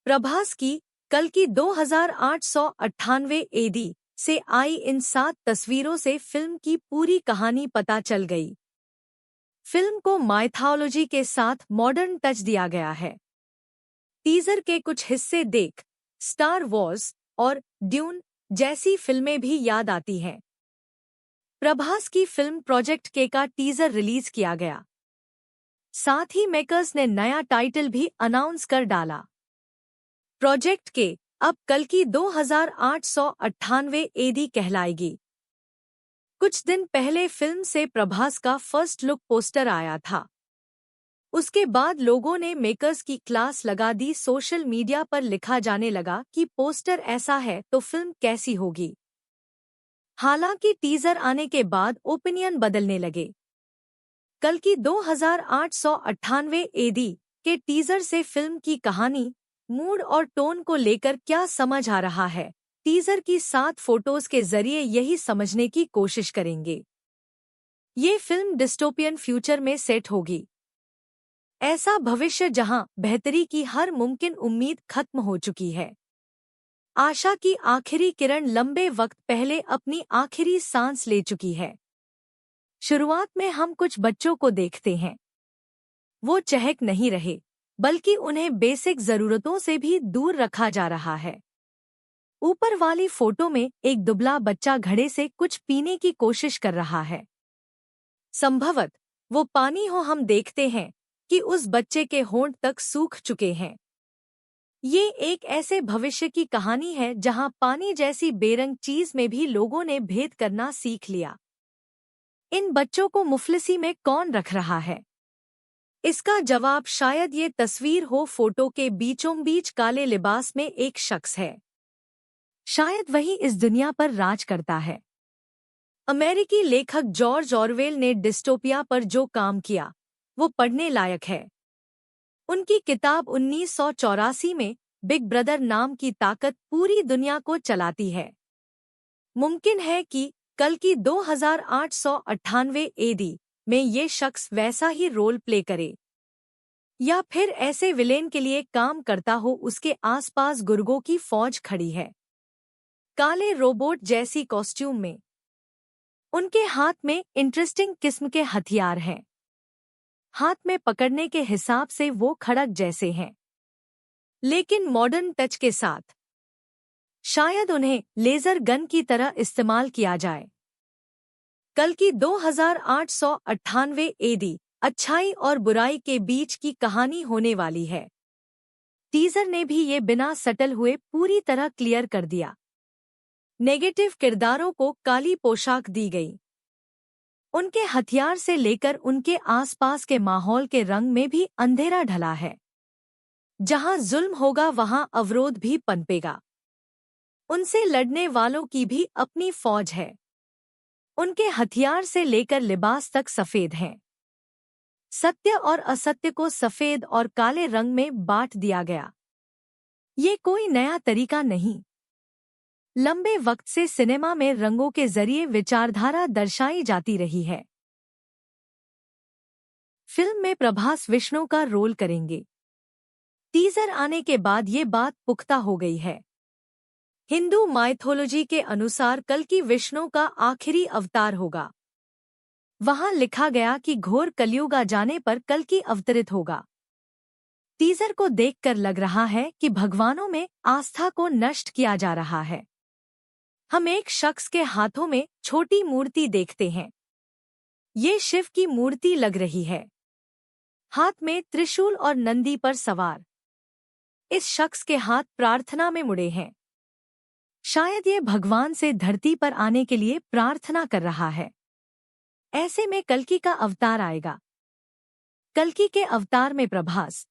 प्रभास की कल्कि 2898 एडी से आई इन 7 तस्वीरों से फिल्म की पूरी कहानी पता चल गई। फिल्म को माइथोलॉजी के साथ मॉडर्न टच दिया गया है। टीजर के कुछ हिस्से देख स्टार वॉर्स और ड्यून जैसी फिल्में भी याद आती हैं। प्रभास की फिल्म प्रोजेक्ट के का टीजर रिलीज किया गया। साथ ही मेकर्स ने नया टाइटल भी अनाउंस कर डाला। प्रोजेक्ट के अब कल्कि 2898 एडी कहलाएगी। कुछ दिन पहले फिल्म से प्रभास का फर्स्ट लुक पोस्टर आया था। उसके बाद लोगों ने मेकर्स की क्लास लगा दी। सोशल मीडिया पर लिखा जाने लगा कि पोस्टर ऐसा है तो फिल्म कैसी होगी। हालांकि टीजर आने के बाद ओपिनियन बदलने लगे। कल्कि 2898 एडी के टीजर से फिल्म की कहानी, मूड और टोन को लेकर क्या समझ आ रहा है, टीजर की 7 फोटोज के जरिए यही समझने की कोशिश करेंगे। ये फिल्म डिस्टोपियन फ्यूचर में सेट होगी। ऐसा भविष्य जहां बेहतरी की हर मुमकिन उम्मीद खत्म हो चुकी है। आशा की आखिरी किरण लंबे वक्त पहले अपनी आखिरी सांस ले चुकी है। शुरुआत में हम कुछ बच्चों को देखते हैं। वो चहक नहीं रहे, बल्कि उन्हें बेसिक जरूरतों से भी दूर रखा जा रहा है। ऊपर वाली फोटो में एक दुबला बच्चा घड़े से कुछ पीने की कोशिश कर रहा है। संभवत वो पानी हो। हम देखते हैं कि उस बच्चे के होंठ तक सूख चुके हैं। ये एक ऐसे भविष्य की कहानी है जहां पानी जैसी बेरंग चीज में भी लोगों ने भेद करना सीख लिया। इन बच्चों को मुफलिसी में कौन रख रहा है? इसका जवाब शायद ये तस्वीर हो। फोटो के बीचों बीच काले लिबास में एक शख्स है। शायद वही इस दुनिया पर राज करता है। अमेरिकी लेखक जॉर्ज ऑरवेल ने डिस्टोपिया पर जो काम किया वो पढ़ने लायक है। उनकी किताब 1984 में बिग ब्रदर नाम की ताकत पूरी दुनिया को चलाती है। मुमकिन है कि कल्कि 2898 एडी में ये शख्स वैसा ही रोल प्ले करे, या फिर ऐसे विलेन के लिए काम करता हो। उसके आसपास गुर्गों की फौज खड़ी है, काले रोबोट जैसी कॉस्ट्यूम में। उनके हाथ में इंटरेस्टिंग किस्म के हथियार हैं। हाथ में पकड़ने के हिसाब से वो खड़क जैसे हैं, लेकिन मॉडर्न टच के साथ। शायद उन्हें लेजर गन की तरह इस्तेमाल किया जाए। कल्कि 2898 एडी अच्छाई और बुराई के बीच की कहानी होने वाली है। टीजर ने भी ये बिना सटल हुए पूरी तरह क्लियर कर दिया। नेगेटिव किरदारों को काली पोशाक दी गई। उनके हथियार से लेकर उनके आसपास के माहौल के रंग में भी अंधेरा ढला है। जहां जुल्म होगा वहां अवरोध भी पनपेगा। उनसे लड़ने वालों की भी अपनी फौज है। उनके हथियार से लेकर लिबास तक सफेद हैं। सत्य और असत्य को सफेद और काले रंग में बांट दिया गया। ये कोई नया तरीका नहीं। लंबे वक्त से सिनेमा में रंगों के जरिए विचारधारा दर्शाई जाती रही है। फिल्म में प्रभास विष्णु का रोल करेंगे। टीजर आने के बाद ये बात पुख्ता हो गई है। हिंदू माइथोलॉजी के अनुसार कल्कि विष्णु का आखिरी अवतार होगा। वहां लिखा गया कि घोर कलयुग आ जाने पर कल्कि अवतरित होगा। टीजर को देखकर लग रहा है कि भगवानों में आस्था को नष्ट किया जा रहा है। हम एक शख्स के हाथों में छोटी मूर्ति देखते हैं। ये शिव की मूर्ति लग रही है, हाथ में त्रिशूल और नंदी पर सवार। इस शख्स के हाथ प्रार्थना में मुड़े हैं। शायद ये भगवान से धरती पर आने के लिए प्रार्थना कर रहा है। ऐसे में कल्कि का अवतार आएगा। कल्कि के अवतार में प्रभास।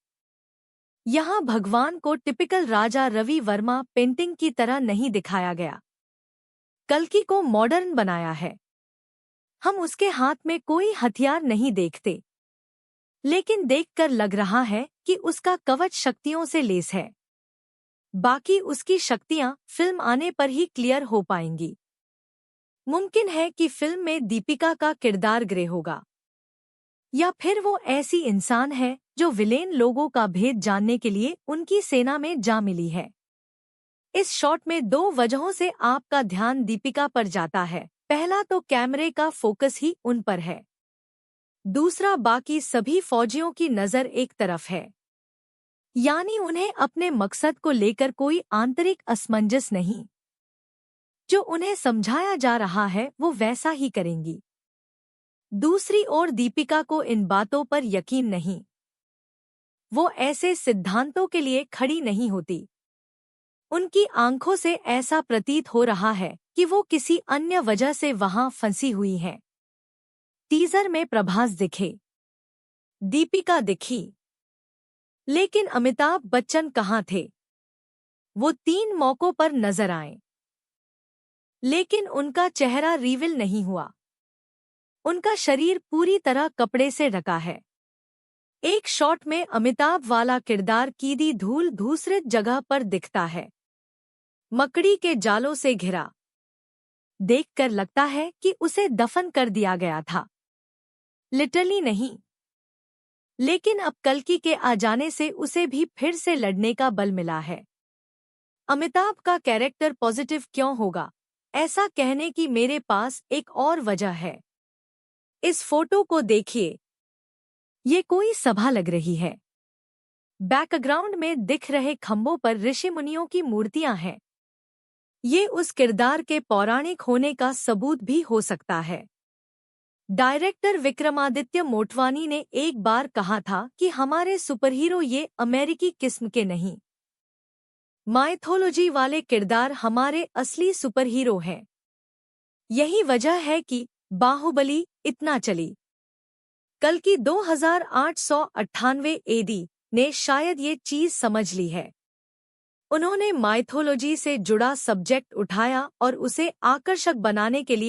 यहाँ भगवान को टिपिकल राजा रवि वर्मा पेंटिंग की तरह नहीं दिखाया गया। कल्कि को मॉडर्न बनाया है। हम उसके हाथ में कोई हथियार नहीं देखते, लेकिन देखकर लग रहा है कि उसका कवच शक्तियों से लेस है। बाकी उसकी शक्तियां फिल्म आने पर ही क्लियर हो पाएंगी। मुमकिन है कि फिल्म में दीपिका का किरदार ग्रे होगा, या फिर वो ऐसी इंसान है जो विलेन लोगों का भेद जानने के लिए उनकी सेना में जा मिली है। इस शॉट में दो वजहों से आपका ध्यान दीपिका पर जाता है। पहला तो कैमरे का फोकस ही उन पर है, दूसरा बाकी सभी फौजियों की नजर एक तरफ है, यानी उन्हें अपने मकसद को लेकर कोई आंतरिक असमंजस नहीं। जो उन्हें समझाया जा रहा है वो वैसा ही करेंगी। दूसरी ओर दीपिका को इन बातों पर यकीन नहीं, वो ऐसे सिद्धांतों के लिए खड़ी नहीं होती। उनकी आंखों से ऐसा प्रतीत हो रहा है कि वो किसी अन्य वजह से वहां फंसी हुई हैं। टीजर में प्रभास दिखे, दीपिका दिखी, लेकिन अमिताभ बच्चन कहाँ थे? वो 3 मौकों पर नजर आए, लेकिन उनका चेहरा रिवील नहीं हुआ। उनका शरीर पूरी तरह कपड़े से ढका है। एक शॉट में अमिताभ वाला किरदार कीदी धूल धूसरित जगह पर दिखता है, मकड़ी के जालों से घिरा। देखकर लगता है कि उसे दफन कर दिया गया था, लिटरली नहीं। लेकिन अब कल्कि के आ जाने से उसे भी फिर से लड़ने का बल मिला है। अमिताभ का कैरेक्टर पॉजिटिव क्यों होगा, ऐसा कहने की मेरे पास एक और वजह है। इस फोटो को देखिए, ये कोई सभा लग रही है। बैकग्राउंड में दिख रहे खंभों पर ऋषि मुनियों की मूर्तियां हैं। ये उस किरदार के पौराणिक होने का सबूत भी हो सकता है। डायरेक्टर विक्रमादित्य मोटवानी ने एक बार कहा था कि हमारे सुपरहीरो ये अमेरिकी किस्म के नहीं, माइथोलॉजी वाले किरदार हमारे असली सुपरहीरो हैं। यही वजह है कि बाहुबली इतना चली। कल्कि 2898 एडी ने शायद ये चीज समझ ली है। उन्होंने माइथोलॉजी से जुड़ा सब्जेक्ट उठाया और उसे आकर्षक बनाने के लिए